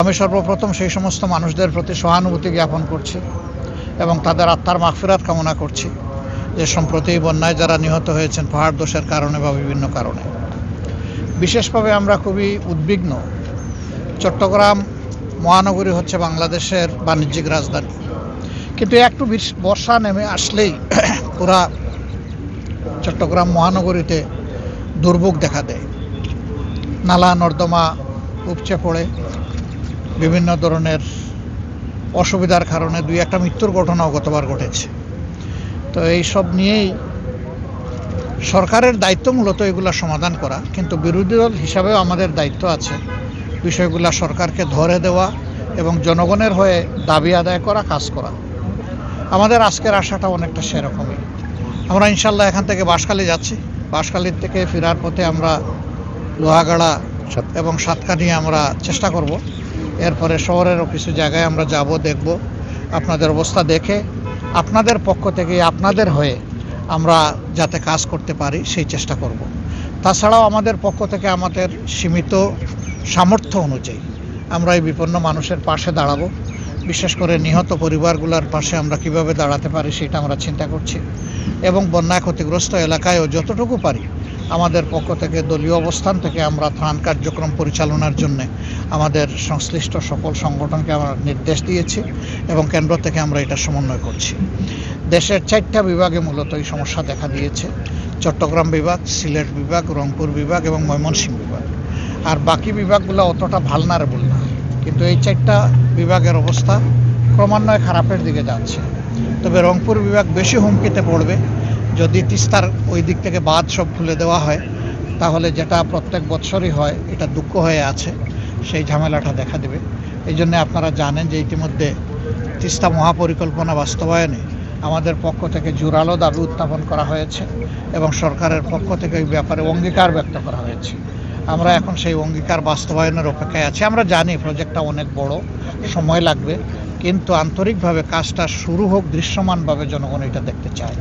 আমি সর্বপ্রথম সেই সমস্ত মানুষদের প্রতি সহানুভূতি জ্ঞাপন করছি এবং তাদের আত্মার মাগফিরাত কামনা করছি যে সম্প্রতি বন্যায় যারা নিহত হয়েছেন পাহাড় ধসের কারণে বা বিভিন্ন কারণে। বিশেষভাবে আমরা খুবই উদ্বিগ্ন। চট্টগ্রাম মহানগরী হচ্ছে বাংলাদেশের বাণিজ্যিক রাজধানী, কিন্তু একটু বর্ষা নেমে আসলেই পুরা চট্টগ্রাম মহানগরীতে দুর্ভোগ দেখা দেয়। নালা নর্দমা উপচে পড়ে, বিভিন্ন ধরনের অসুবিধার কারণে 2-1টা মৃত্যুর ঘটনাও গতবার ঘটেছে। তো এই সব নিয়েই সরকারের দায়িত্ব মূলত এগুলা সমাধান করা, কিন্তু বিরোধী দল হিসাবেও আমাদের দায়িত্ব আছে বিষয়গুলা সরকারকে ধরে দেওয়া এবং জনগণের হয়ে দাবি আদায় করা, কাজ করা। আমাদের আজকের আশাটা অনেকটা সেরকমই। আমরা ইনশাল্লাহ এখান থেকে বাঁশখালী যাচ্ছি, বাঁশখালীর থেকে ফেরার পথে আমরা লোহাগাড়া এবং সাতকানিয়া আমরা চেষ্টা করব। এরপরে শহরেরও কিছু জায়গায় আমরা যাব, দেখব, আপনাদের অবস্থা দেখে আপনাদের পক্ষ থেকে আপনাদের হয়ে আমরা যাতে কাজ করতে পারি সেই চেষ্টা করব। তাছাড়াও আমাদের পক্ষ থেকে আমাদের সীমিত সামর্থ্য অনুযায়ী আমরা এই বিপন্ন মানুষের পাশে দাঁড়াবো। বিশেষ করে নিহত পরিবারগুলোর পাশে আমরা কিভাবে দাঁড়াতে পারি সেটা আমরা চিন্তা করছি এবং বন্যায় ক্ষতিগ্রস্ত এলাকায়ও যতটুকু পারি আমাদের পক্ষ থেকে দলীয় অবস্থান থেকে আমরা ত্রাণ কার্যক্রম পরিচালনার জন্য আমাদের সংশ্লিষ্ট সকল সংগঠনকে আমরা নির্দেশ দিয়েছি এবং কেন্দ্র থেকে আমরা এটা সমন্বয় করছি। দেশের 4টা বিভাগে মূলত এই সমস্যা দেখা দিয়েছে: চট্টগ্রাম বিভাগ, সিলেট বিভাগ, রংপুর বিভাগ এবং ময়মনসিংহ বিভাগ। আর বাকি বিভাগগুলো অতটা ভালনারেবল না, কিন্তু এই 4টা বিভাগের অবস্থা ক্রমান্বয়ে খারাপের দিকে যাচ্ছে। তবে রংপুর বিভাগ বেশি হুমকিতে পড়বে। যদি তিস্তার ওই দিক থেকে বাঁধ সব খুলে দেওয়া হয় তাহলে যেটা প্রত্যেক বছরই হয়, এটা দুঃখ হয়ে আছে, সেই ঝামেলাটা দেখা দেবে। এই জন্য আপনারা জানেন যে ইতিমধ্যে তিস্তা মহাপরিকল্পনা বাস্তবায়নে আমাদের পক্ষ থেকে জোরালো দাবি উত্থাপন করা হয়েছে এবং সরকারের পক্ষ থেকে এই ব্যাপারে অঙ্গীকার ব্যক্ত করা হয়েছে। আমরা এখন সেই অঙ্গীকার বাস্তবায়নের অপেক্ষায় আছি। আমরা জানি প্রজেক্টটা অনেক বড়, সময় লাগবে, কিন্তু আন্তরিকভাবে কাজটা শুরু হোক, দৃশ্যমানভাবে জনগণ এটা দেখতে চায়।